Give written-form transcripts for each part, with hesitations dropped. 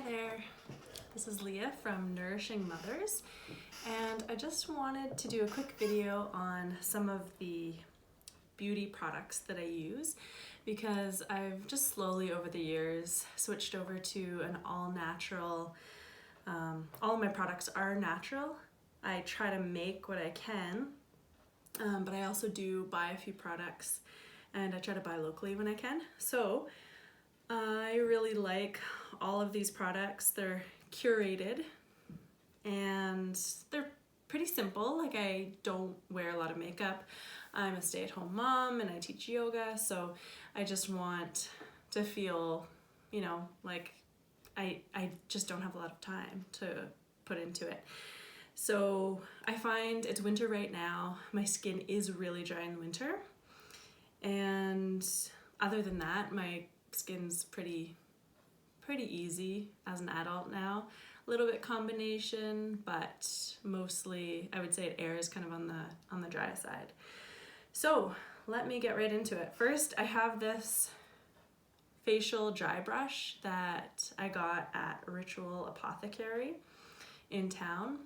there, this is Leah from Nourishing Mothers, and I just wanted to do a quick video on some of the beauty products that I use because I've just slowly over the years switched over to an all-natural. All of my products are natural. I try to make what I can, but I also do buy a few products and I try to buy locally when I can. So I really like all of these products. They're curated and they're pretty simple. Like, I don't wear a lot of makeup. I'm a stay-at-home mom and I teach yoga, so I just want to feel, you know, like I just don't have a lot of time to put into it. So I find it's winter right now. My skin is really dry in the winter. And other than that, my skin's pretty easy as an adult now. A little bit combination, but mostly I would say it airs kind of on the dry side. So let me get right into it. First, I have this facial dry brush that I got at Ritual Apothecary in town,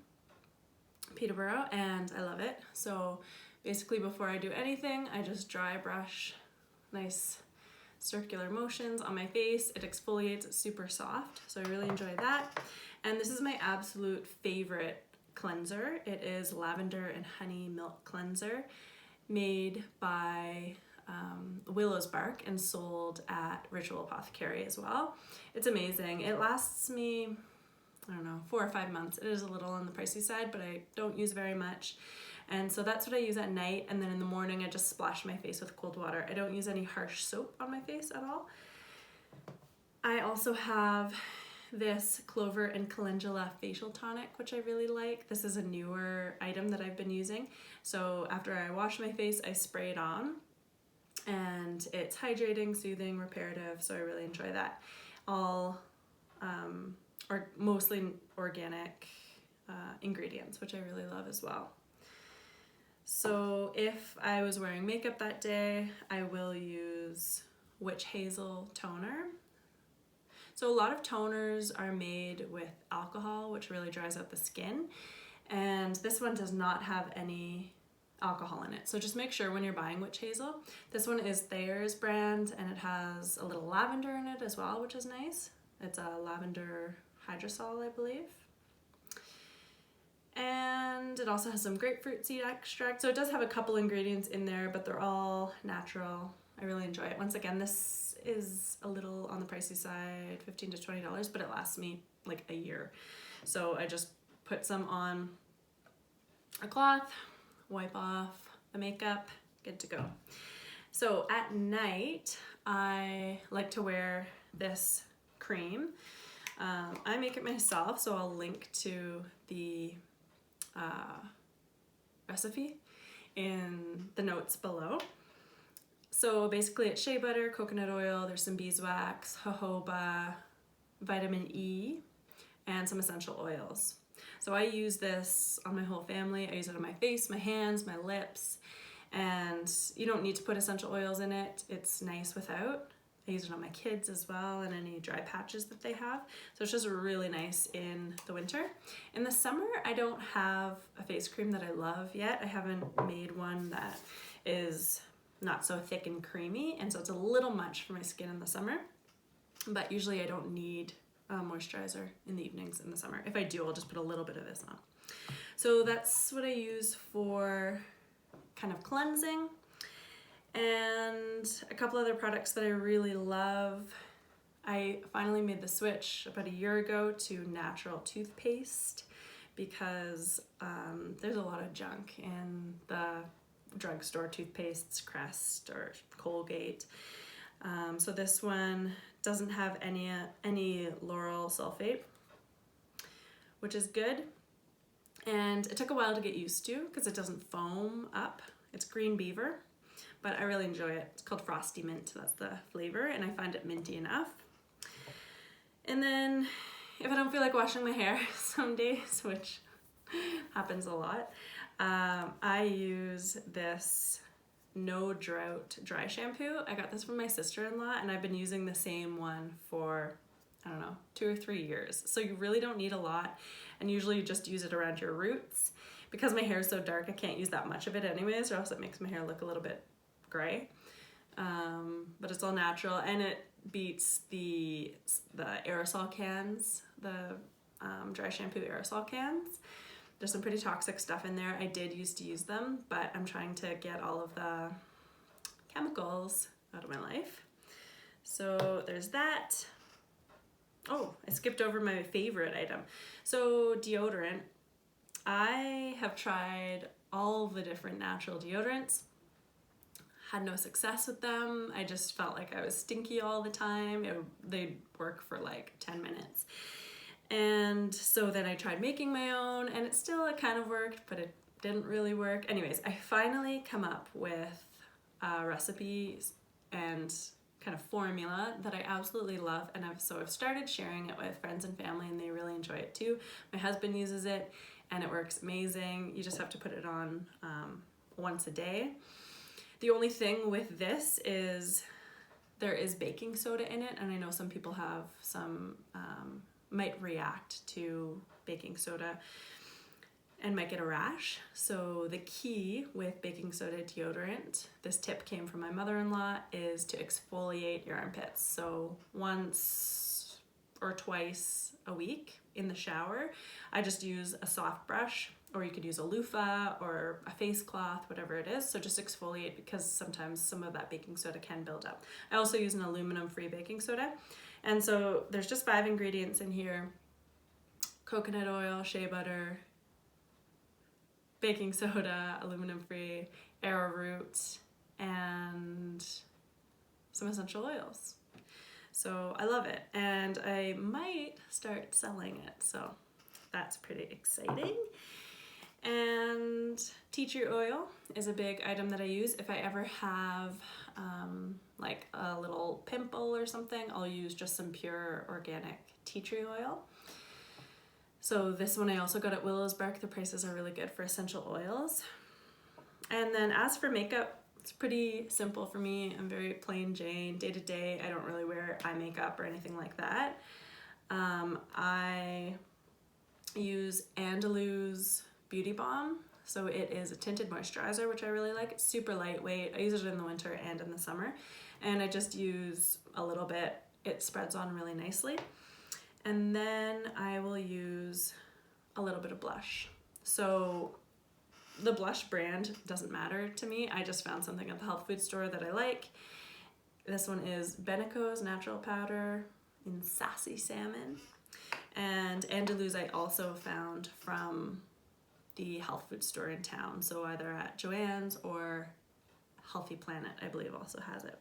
Peterborough, and I love it. So basically before I do anything, I just dry brush, nice circular motions on my face. It exfoliates, it's super soft, so I really enjoy that. And this is my absolute favorite cleanser. It is Lavender and Honey Milk Cleanser, made by Willow's Bark and sold at Ritual Apothecary as well. It's amazing. It lasts me, I don't know, 4 or 5 months. It is a little on the pricey side, but I don't use very much. And so that's what I use at night, and then in the morning I just splash my face with cold water. I don't use any harsh soap on my face at all. I also have this Clover and Calendula facial tonic, which I really like. This is a newer item that I've been using. So after I wash my face, I spray it on, and it's hydrating, soothing, reparative, so I really enjoy that. All or mostly organic ingredients, which I really love as well. So if I was wearing makeup that day, I will use Witch Hazel toner. So a lot of toners are made with alcohol, which really dries out the skin, and this one does not have any alcohol in it. So just make sure when you're buying Witch Hazel. This one is Thayers brand, and it has a little lavender in it as well, which is nice. It's a lavender hydrosol, I believe. And it also has some grapefruit seed extract. So it does have a couple ingredients in there, but they're all natural. I really enjoy it. Once again, this is a little on the pricey side, $15 to $20, but it lasts me like a year. So I just put some on a cloth, wipe off the makeup, good to go. So at night, I like to wear this cream. I make it myself, so I'll link to the recipe in the notes below. So basically it's shea butter, coconut oil, there's some beeswax, jojoba, vitamin E, and some essential oils. So I use this on my whole family. I use it on my face, my hands, my lips, and you don't need to put essential oils in it. It's nice without. I use it on my kids as well and any dry patches that they have. So it's just really nice in the winter. In the summer, I don't have a face cream that I love yet. I haven't made one that is not so thick and creamy, and so it's a little much for my skin in the summer. But usually I don't need a moisturizer in the evenings in the summer. If I do, I'll just put a little bit of this on. So that's what I use for kind of cleansing. And a couple other products that I really love. I finally made the switch about a year ago to natural toothpaste because there's a lot of junk in the drugstore toothpastes, Crest or Colgate. So this one doesn't have any lauryl sulfate, which is good. And it took a while to get used to because it doesn't foam up. It's green Beaver, but I really enjoy it. It's called Frosty Mint, that's the flavor, and I find it minty enough. And then if I don't feel like washing my hair some days, which happens a lot, I use this No Drought dry shampoo. I got this from my sister-in-law, and I've been using the same one for I don't know, 2 or 3 years. So you really don't need a lot, and usually you just use it around your roots. Because my hair is so dark, I can't use that much of it anyways, or else it makes my hair look a little bit gray. But it's all natural, and it beats the aerosol cans, the dry shampoo aerosol cans. There's some pretty toxic stuff in there. I did used to use them, but I'm trying to get all of the chemicals out of my life. So there's that. Oh, I skipped over my favorite item. So deodorant. I have tried all the different natural deodorants. Had no success with them. I just felt like I was stinky all the time. They'd work for like 10 minutes. And so then I tried making my own, and it kind of worked, but it didn't really work. Anyways, I finally come up with recipes and kind of formula that I absolutely love, and I've started sharing it with friends and family, and they really enjoy it too. My husband uses it, and it works amazing. You just have to put it on once a day. The only thing with this is there is baking soda in it, and I know some people have might react to baking soda and might get a rash. So the key with baking soda deodorant, this tip came from my mother-in-law, is to exfoliate your armpits. So once or twice a week in the shower, I just use a soft brush, or you could use a loofah or a face cloth, whatever it is. So just exfoliate, because sometimes some of that baking soda can build up. I also use an aluminum-free baking soda. And so there's just 5 ingredients in here: coconut oil, shea butter, baking soda, aluminum-free, arrowroot, and some essential oils. So I love it, and I might start selling it, so that's pretty exciting. And tea tree oil is a big item that I use. If I ever have like a little pimple or something, I'll use just some pure organic tea tree oil. So this one I also got at Willow's Bark. The prices are really good for essential oils. And then as for makeup, it's pretty simple for me. I'm very plain Jane, day to day. I don't really wear eye makeup or anything like that. I use Andalou's Beauty Balm. So it is a tinted moisturizer, which I really like. It's super lightweight. I use it in the winter and in the summer. And I just use a little bit. It spreads on really nicely. And then I will use a little bit of blush. So the blush brand doesn't matter to me. I just found something at the health food store that I like. This one is Benico's Natural Powder in Sassy Salmon. And Andalou's I also found from the health food store in town. So either at Joann's or Healthy Planet, I believe, also has it.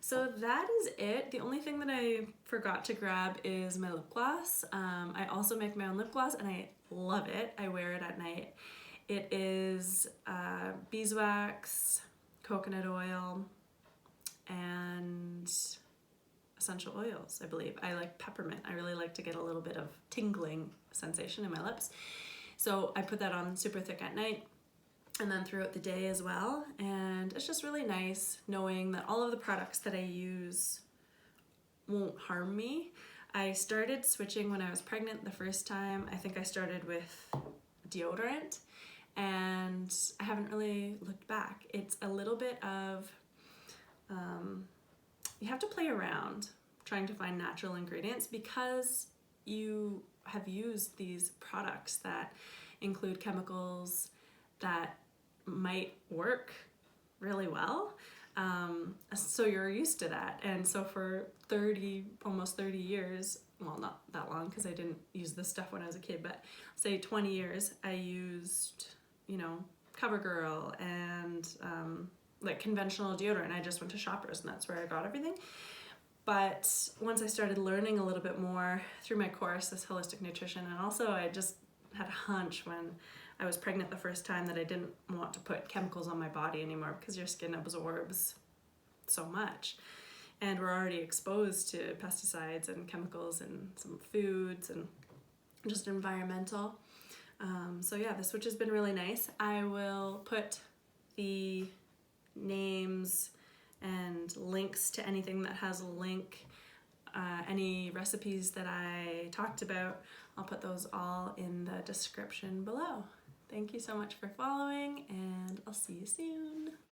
So that is it. The only thing that I forgot to grab is my lip gloss. I also make my own lip gloss, and I love it. I wear it at night. It is beeswax, coconut oil, and essential oils, I believe. I like peppermint. I really like to get a little bit of tingling sensation in my lips. So I put that on super thick at night and then throughout the day as well. And it's just really nice knowing that all of the products that I use won't harm me. I started switching when I was pregnant the first time. I think I started with deodorant, and I haven't really looked back. It's a little bit of, you have to play around trying to find natural ingredients, because you have used these products that include chemicals that might work really well. So you're used to that. And so for almost 30 years, well, not that long because I didn't use this stuff when I was a kid, but say 20 years, I used, CoverGirl and like conventional deodorant. I just went to Shoppers, and that's where I got everything. But once I started learning a little bit more through my course, this holistic nutrition, and also I just had a hunch when I was pregnant the first time that I didn't want to put chemicals on my body anymore, because your skin absorbs so much. And we're already exposed to pesticides and chemicals and some foods and just environmental. So yeah, the switch has been really nice. I will put the names and links to anything that has a link any recipes that I talked about, I'll put those all in the description below. Thank you so much for following, and I'll see you soon.